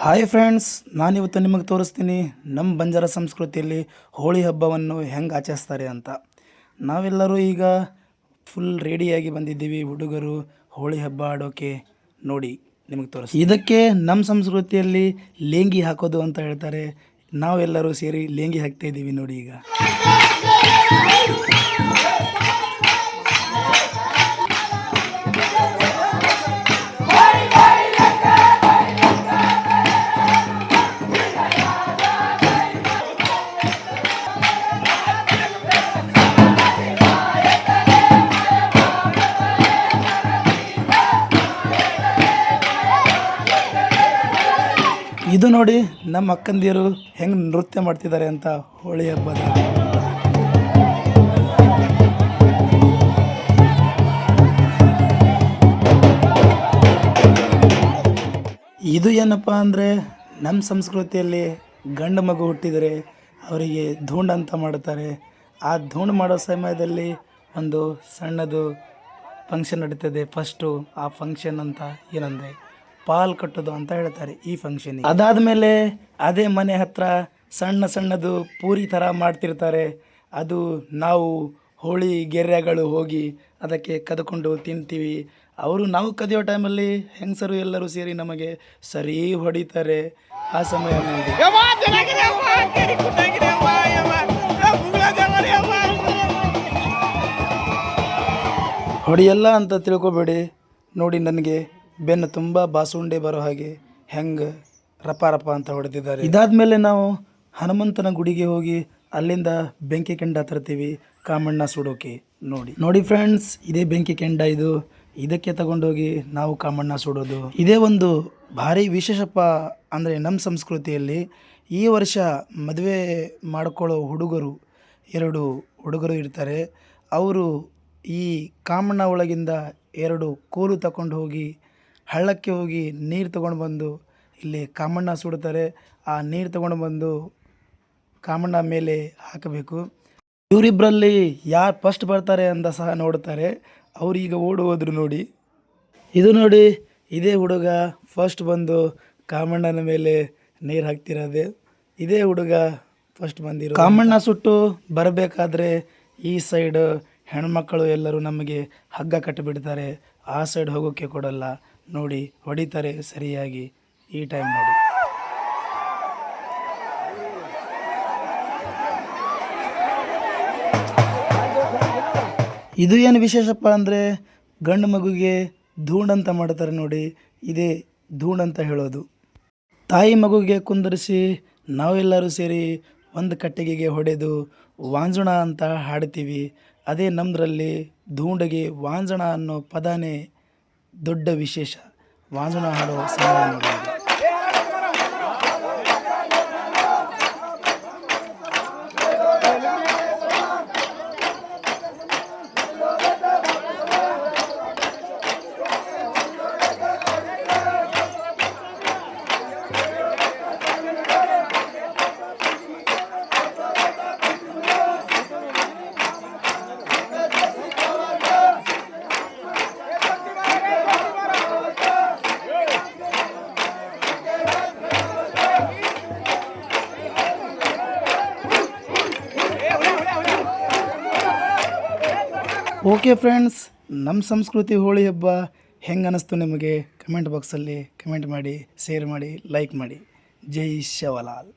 Hi friends, ನಾನಿವತ್ತು ನಿಮಗೆ ತೋರಿಸ್ತೀನಿ ನಮ್ಮ ಬಂಜಾರ ಸಂಸ್ಕೃತಿಯಲ್ಲಿ ಹೋಳಿ ಹಬ್ಬವನ್ನು ಹೆಂಗೆ ಆಚರಿಸ್ತಾರೆ ಅಂತ. ನಾವೆಲ್ಲರೂ ಈಗ ಫುಲ್ ರೆಡಿಯಾಗಿ ಬಂದಿದ್ದೀವಿ ಹುಡುಗರು ಹೋಳಿ ಹಬ್ಬ ಆಡೋಕ್ಕೆ. ನೋಡಿ ನಿಮಗೆ ತೋರಿಸ್ತೀನಿ. ಇದಕ್ಕೆ ನಮ್ಮ ಸಂಸ್ಕೃತಿಯಲ್ಲಿ ಲೇಂಗಿ ಹಾಕೋದು ಅಂತ ಹೇಳ್ತಾರೆ. ನಾವೆಲ್ಲರೂ ಸೇರಿ ಲೇಂಗಿ ಹಾಕ್ತಾ ಇದ್ದೀವಿ ನೋಡಿ ಈಗ. ಇದು ನೋಡಿ ನಮ್ಮ ಅಕ್ಕಂದಿರು ಹೆಂಗೆ ನೃತ್ಯ ಮಾಡ್ತಿದ್ದಾರೆ ಅಂತ ಹೋಳಿ ಹಬ್ಬದ. ಇದು ಏನಪ್ಪ ಅಂದರೆ ನಮ್ಮ ಸಂಸ್ಕೃತಿಯಲ್ಲಿ ಗಂಡು ಮಗು ಹುಟ್ಟಿದರೆ ಅವರಿಗೆ ಧೂಂಡ್ ಅಂತ ಮಾಡ್ತಾರೆ. ಆ ಧೂಂಡ್ ಮಾಡೋ ಸಮಯದಲ್ಲಿ ಒಂದು ಸಣ್ಣದು ಫಂಕ್ಷನ್ ನಡೀತದೆ. ಫಸ್ಟು ಆ ಫಂಕ್ಷನ್ ಅಂತ ಏನಂದರೆ ಪಾಲ್ ಕಟ್ಟೋದು ಅಂತ ಹೇಳ್ತಾರೆ ಈ ಫಂಕ್ಷನ್. ಅದಾದಮೇಲೆ ಅದೇ ಮನೆ ಹತ್ರ ಸಣ್ಣ ಸಣ್ಣದು ಪೂರಿ ಥರ ಮಾಡ್ತಿರ್ತಾರೆ. ಅದು ನಾವು ಹೋಳಿ ಗೆರೆಗಳು ಹೋಗಿ ಅದಕ್ಕೆ ಕದ್ಕೊಂಡು ತಿಂತೀವಿ. ನಾವು ಕದಿಯೋ ಟೈಮಲ್ಲಿ ಹೆಂಗಸರು ಎಲ್ಲರೂ ಸೇರಿ ನಮಗೆ ಸರಿ ಹೊಡಿತಾರೆ. ಆ ಸಮಯ ಹೊಡಿಯಲ್ಲ ಅಂತ ತಿಳ್ಕೊಬೇಡಿ. ನೋಡಿ, ನನಗೆ ಬೆನ್ನು ತುಂಬ ಬಾಸುಂಡೆ ಬರೋ ಹಾಗೆ ಹೆಂಗೆ ರಪ ರಪ ಅಂತ ಹೊಡೆದಿದ್ದಾರೆ. ಇದಾದಮೇಲೆ ನಾವು ಹನುಮಂತನ ಗುಡಿಗೆ ಹೋಗಿ ಅಲ್ಲಿಂದ ಬೆಂಕಿ ಕೆಂಡ ತರ್ತೀವಿ ಕಾಮಣ್ಣ ಸುಡೋಕೆ. ನೋಡಿ ಫ್ರೆಂಡ್ಸ್, ಇದೇ ಬೆಂಕಿ ಕೆಂಡ. ಇದಕ್ಕೆ ತಗೊಂಡೋಗಿ ನಾವು ಕಾಮಣ್ಣ ಸುಡೋದು. ಇದೇ ಒಂದು ಭಾರಿ ವಿಶೇಷಪ್ಪ. ಅಂದರೆ ನಮ್ಮ ಸಂಸ್ಕೃತಿಯಲ್ಲಿ ಈ ವರ್ಷ ಮದುವೆ ಮಾಡ್ಕೊಳ್ಳೋ ಹುಡುಗರು 2 ಹುಡುಗರು ಇರ್ತಾರೆ. ಅವರು ಈ ಕಾಮಣ್ಣ ಒಳಗಿಂದ 2 ಕೋಲು ತಗೊಂಡು ಹೋಗಿ ಹಳ್ಳಕ್ಕೆ ಹೋಗಿ ನೀರು ತೊಗೊಂಡು ಬಂದು ಇಲ್ಲಿ ಕಾಮಣ್ಣ ಸುಡ್ತಾರೆ. ಆ ನೀರು ತೊಗೊಂಡು ಬಂದು ಕಾಮಣ್ಣ ಮೇಲೆ ಹಾಕಬೇಕು. ಇವರಿಬ್ಬರಲ್ಲಿ ಯಾರು ಫಸ್ಟ್ ಬರ್ತಾರೆ ಅಂತ ಸಹ ನೋಡ್ತಾರೆ. ಅವರೀಗ ಓಡಿ ಹೋದ್ರು ನೋಡಿ. ನೋಡಿ, ಇದೇ ಹುಡುಗ ಫಸ್ಟ್ ಬಂದು ಕಾಮಣ್ಣನ ಮೇಲೆ ನೀರು ಹಾಕ್ತಿರೋದೆ. ಇದೇ ಹುಡುಗ ಫಸ್ಟ್ ಬಂದಿರೋ. ಕಾಮಣ್ಣ ಸುಟ್ಟು ಬರಬೇಕಾದ್ರೆ ಈ ಸೈಡ್ ಹೆಣ್ಮಕ್ಕಳು ಎಲ್ಲರೂ ನಮಗೆ ಹಗ್ಗ ಕಟ್ಟಿಬಿಡ್ತಾರೆ. ಆ ಸೈಡ್ ಹೋಗೋಕ್ಕೆ ಕೊಡಲ್ಲ. ನೋಡಿ, ಹೊಡಿತಾರೆ ಸರಿಯಾಗಿ. ಈ ಟೈಮ್ ನೋಡಿ. ಇದು ಏನು ವಿಶೇಷಪ್ಪ ಅಂದರೆ ಗಂಡು ಮಗುಗೆ ಧೂಂಡ್ ಅಂತ ಮಾಡ್ತಾರೆ ನೋಡಿ. ಇದೇ ಧೂಂಡ್ ಅಂತ ಹೇಳೋದು. ತಾಯಿ ಮಗುಗೆ ಕುಂದರಿಸಿ ನಾವೆಲ್ಲರೂ ಸೇರಿ ಒಂದು ಕಟ್ಟಿಗೆಗೆ ಹೊಡೆದು ವಾಂಜಣ ಅಂತ ಹಾಡ್ತೀವಿ. ಅದೇ ನಮ್ಮದ್ರಲ್ಲಿ ಧೂಂಡಿಗೆ ವಾಂಜಣ ಅನ್ನೋ ಪದನೇ ದೊಡ್ಡ ವಿಶೇಷ. ವಾಂಜಣ ಹಾಡೋ ಸಮಯ ನೋಡಿ. ಓಕೆ ಫ್ರೆಂಡ್ಸ್, ನಮ್ಮ ಸಂಸ್ಕೃತಿ ಹೋಳಿ ಹಬ್ಬ ಹೆಂಗೆ ಅನ್ನಿಸ್ತು ನಿಮಗೆ? ಕಮೆಂಟ್ ಬಾಕ್ಸಲ್ಲಿ ಕಮೆಂಟ್ ಮಾಡಿ, ಶೇರ್ ಮಾಡಿ, ಲೈಕ್ ಮಾಡಿ. ಜೈ ಶಿವಲಾಲ್.